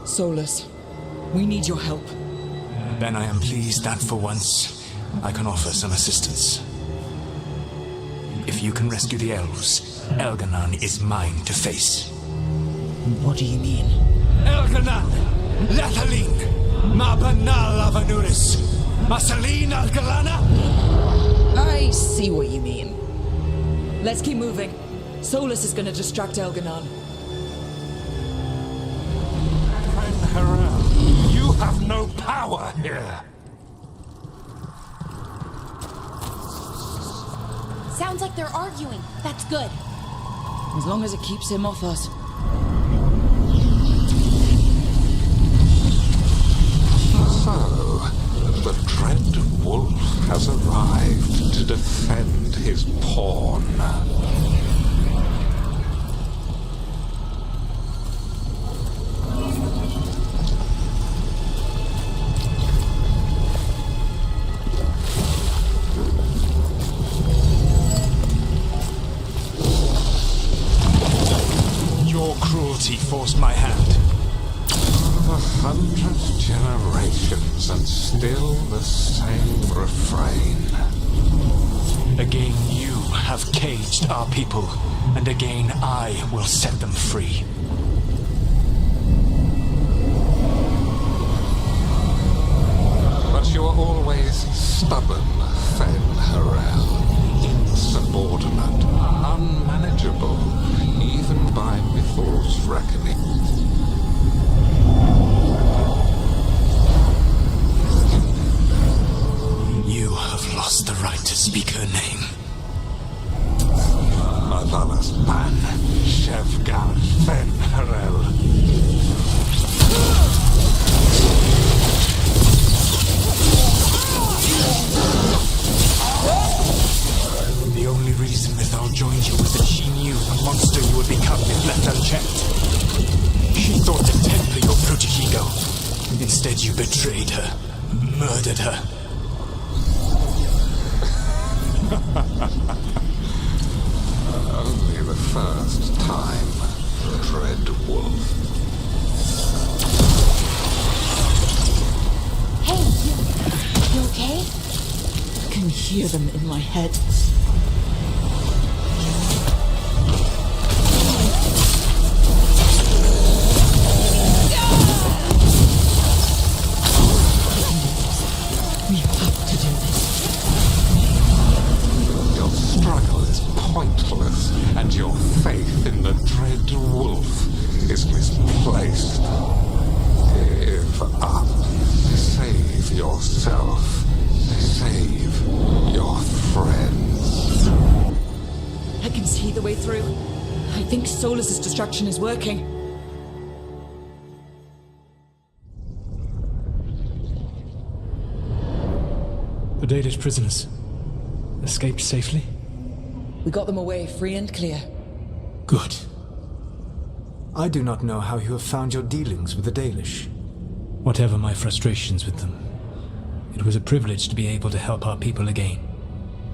Solas, we need your help. Then I am pleased that for once, I can offer some assistance. If you can rescue the elves, Elgar'nan is mine to face. What do you mean? Elgar'nan! Lavellan! Ma banal avanuris! Masalin Algalana! I see what you mean. Let's keep moving. Solas is gonna distract Elgar'nan. Fen'harel, you have no power here. Sounds like they're arguing. That's good. As long as it keeps him off us. So, the dread wolf has arrived to defend his pawn. Your cruelty forced my hand. 100 generations and still the same refrain. Again you have caged our people, and again I will set them free. But you are always stubborn, Fen'harel. Insubordinate, unmanageable, even by Mythal's reckoning. You have lost the right to speak her name. Avalas ban, Shevgan Fen'harel. The only reason Mythal joined you was that she knew the monster you would become if left unchecked. She thought to temper your protegigo. Instead you betrayed her, murdered her. Only the first time, dread wolf. Hey, you okay? I can hear them in my head. We have to do this. Your struggle is pointless, and your faith in the dread wolf is misplaced. Give up. Save yourself. Save your friends. I can see the way through. I think Solas' distraction is working. The Dalish prisoners escaped safely? We got them away free and clear. Good. I do not know how you have found your dealings with the Dalish. Whatever my frustrations with them, it was a privilege to be able to help our people again.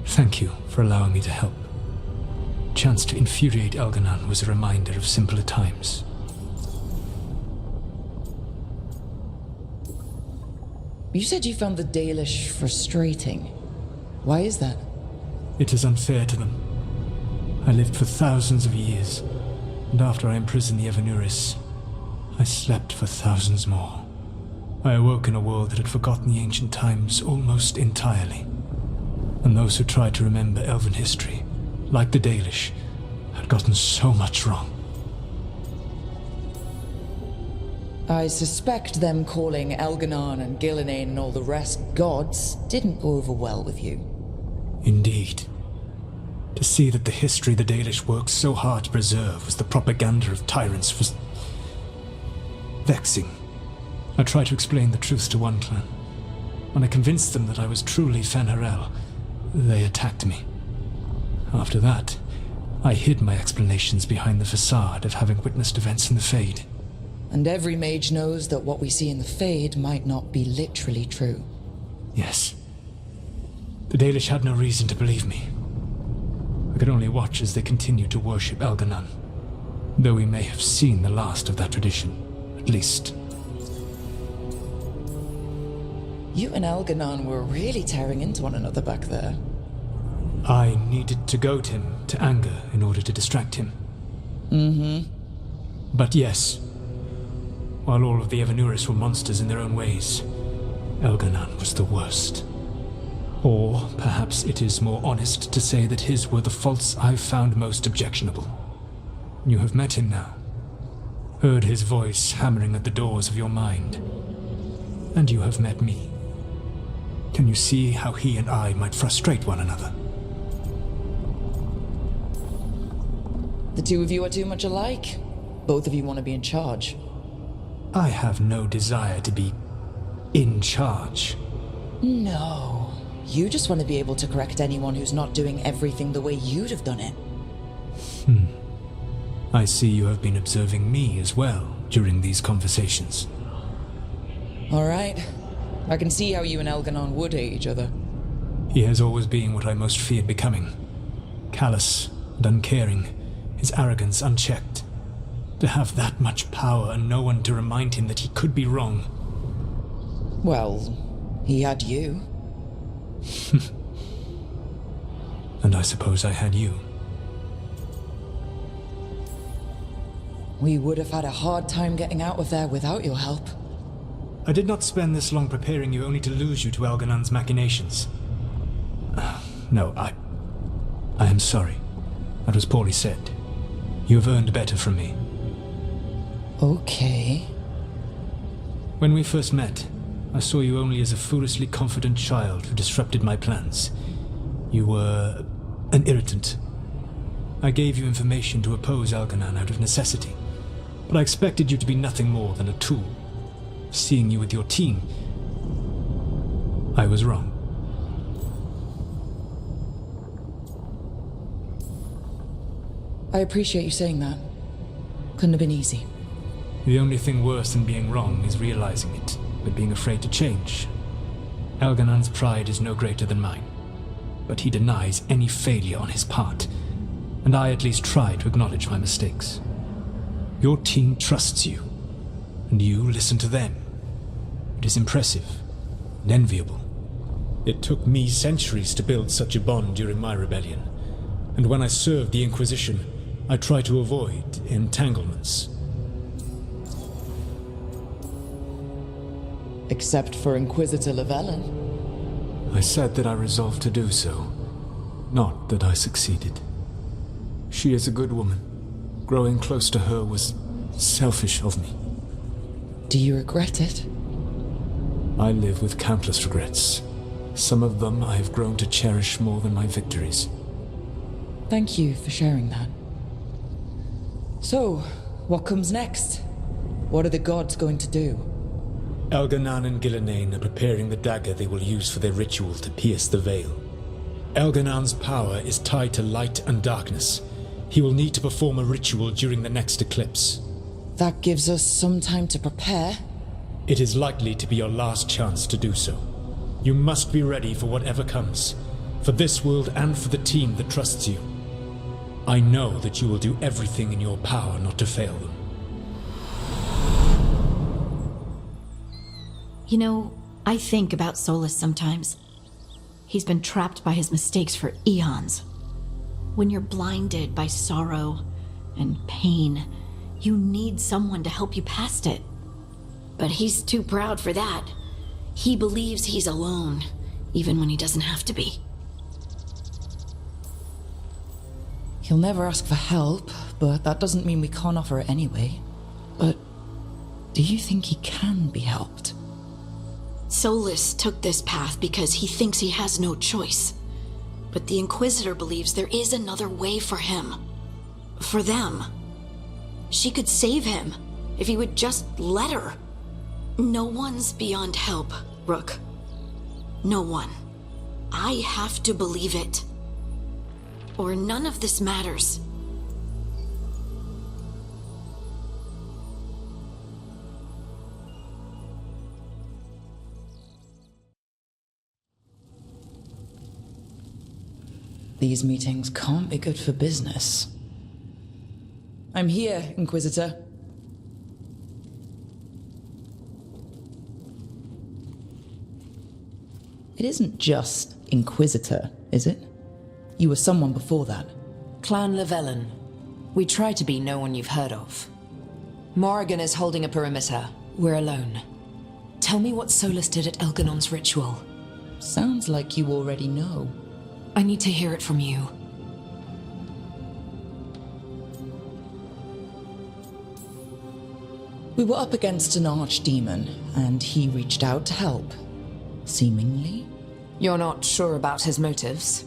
Thank you for allowing me to help. Chance to infuriate Elgar'nan was a reminder of simpler times. You said you found the Dalish frustrating. Why is that? It is unfair to them. I lived for thousands of years, and after I imprisoned the Evanuris, I slept for thousands more. I awoke in a world that had forgotten the ancient times almost entirely, and those who tried to remember elven history, like the Dalish, had gotten so much wrong. I suspect them calling Elgar'nan and Gillenane and all the rest gods didn't go over well with you. Indeed. To see that the history the Dalish worked so hard to preserve was the propaganda of tyrants was vexing. I tried to explain the truth to one clan. When I convinced them that I was truly fen'harel, they attacked me. After that, I hid my explanations behind the facade of having witnessed events in the Fade. And every mage knows that what we see in the Fade might not be literally true. Yes. The Dalish had no reason to believe me. I could only watch as they continued to worship Elgar'nan, though we may have seen the last of that tradition, at least You and Elgar'nan were really tearing into one another back there. I needed to goad him to anger in order to distract him. But yes, while all of the Evanuris were monsters in their own ways, Elgar'nan was the worst. Or perhaps it is more honest to say that his were the faults I've found most objectionable. You have met him now. Heard his voice hammering at the doors of your mind. And you have met me. Can you see how he and I might frustrate one another? The two of you are too much alike. Both of you want to be in charge. I have no desire to be in charge. No. You just want to be able to correct anyone who's not doing everything the way you'd have done it. I see you have been observing me as well during these conversations. All right. I can see how you and Elgar'nan would hate each other. He has always been what I most feared becoming. Callous and uncaring, his arrogance unchecked. To have that much power and no one to remind him that he could be wrong. Well, he had you. And I suppose I had you. We would have had a hard time getting out of there without your help. I did not spend this long preparing you only to lose you to Elgar'nan's machinations. No, I am sorry. That was poorly said. You have earned better from me. Okay. When we first met, I saw you only as a foolishly confident child who disrupted my plans. You were an irritant. I gave you information to oppose Elgar'nan out of necessity, but I expected you to be nothing more than a tool. Seeing you with your team, I was wrong. I appreciate you saying that. Couldn't have been easy. The only thing worse than being wrong is realizing it, but being afraid to change. Elgar'nan's pride is no greater than mine, but he denies any failure on his part, and I at least try to acknowledge my mistakes. Your team trusts you, and you listen to them. It is impressive and enviable. It took me centuries to build such a bond during my rebellion, and when I served the Inquisition, I tried to avoid entanglements. Except for Inquisitor Lavellan. I said that I resolved to do so, not that I succeeded. She is a good woman. Growing close to her was selfish of me. Do you regret it? I live with countless regrets. Some of them I have grown to cherish more than my victories. Thank you for sharing that. So, what comes next? What are the gods going to do? Elgar'nan and Gil'inain are preparing the dagger they will use for their ritual to pierce the veil. Elgar'nan's power is tied to light and darkness. He will need to perform a ritual during the next eclipse. That gives us some time to prepare. It is likely to be your last chance to do so. You must be ready for whatever comes, for this world and for the team that trusts you. I know that you will do everything in your power not to fail them. You know, I think about Solas sometimes. He's been trapped by his mistakes for eons. When you're blinded by sorrow and pain, you need someone to help you past it. But he's too proud for that. He believes he's alone, even when he doesn't have to be. He'll never ask for help, but that doesn't mean we can't offer it anyway. But do you think he can be helped? Solas took this path because he thinks he has no choice. But the Inquisitor believes there is another way for him. For them. She could save him, if he would just let her. No one's beyond help, Rook. No one. I have to believe it. Or none of this matters. These meetings can't be good for business. I'm here, Inquisitor. It isn't just Inquisitor, is it? You were someone before that. Clan Lavellan. We try to be no one you've heard of. Morrigan is holding a perimeter. We're alone. Tell me what Solas did at Elgar'nan's ritual. Sounds like you already know. I need to hear it from you. We were up against an archdemon, and he reached out to help. Seemingly. You're not sure about his motives?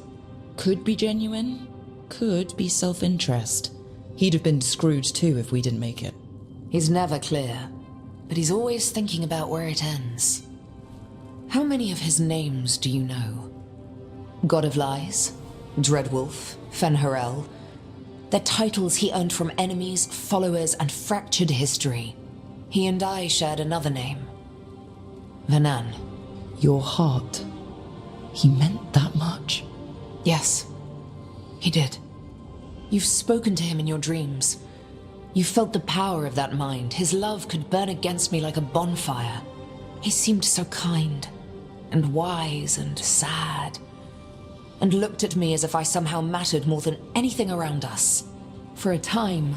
Could be genuine, could be self-interest. He'd have been screwed too if we didn't make it. He's never clear, but he's always thinking about where it ends. How many of his names do you know? God of Lies, Dreadwolf, fen'harel. They're titles he earned from enemies, followers, and fractured history. He and I shared another name. Vanan. Your heart. He meant that much? Yes, he did. You've spoken to him in your dreams. You felt the power of that mind. His love could burn against me like a bonfire. He seemed so kind, and wise, and sad, and looked at me as if I somehow mattered more than anything around us. For a time,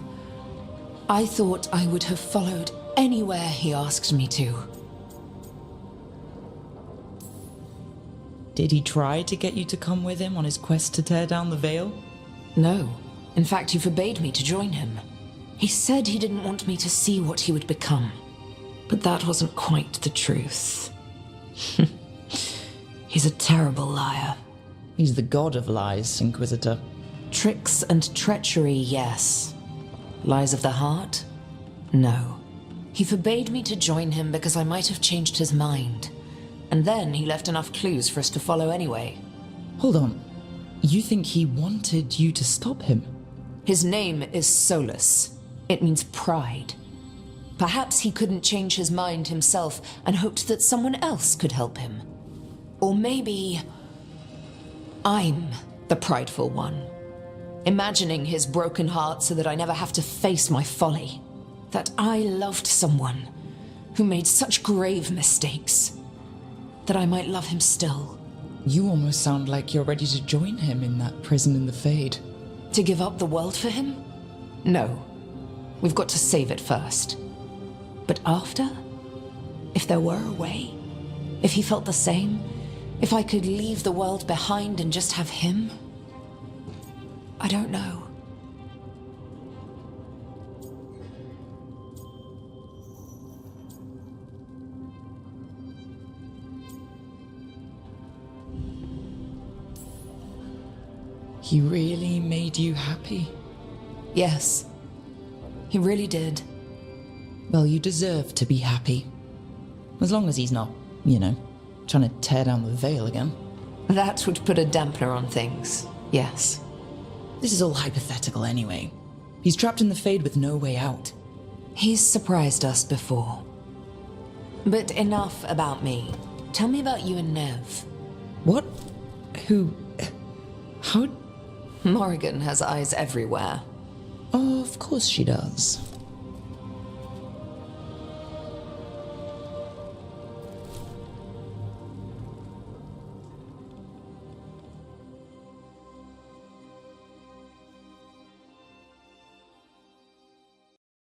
I thought I would have followed anywhere he asked me to. Did he try to get you to come with him on his quest to tear down the veil? No. In fact, he forbade me to join him. He said he didn't want me to see what he would become. But that wasn't quite the truth. He's a terrible liar. He's the god of lies, Inquisitor. Tricks and treachery, yes. Lies of the heart? No. He forbade me to join him because I might have changed his mind. And then he left enough clues for us to follow anyway. Hold on. You think he wanted you to stop him? His name is Solas. It means pride. Perhaps he couldn't change his mind himself and hoped that someone else could help him. Or maybe I'm the prideful one, imagining his broken heart so that I never have to face my folly. That I loved someone who made such grave mistakes, that I might love him still. You almost sound like you're ready to join him in that prison in the Fade. To give up the world for him? No. We've got to save it first. But after? If there were a way? If he felt the same? If I could leave the world behind and just have him? I don't know. He really made you happy? Yes. He really did. Well, you deserve to be happy. As long as he's not, trying to tear down the veil again. That would put a dampener on things, yes. This is all hypothetical anyway. He's trapped in the Fade with no way out. He's surprised us before. But enough about me. Tell me about you and Nev. What? Who? How? Morrigan has eyes everywhere. Oh, of course she does.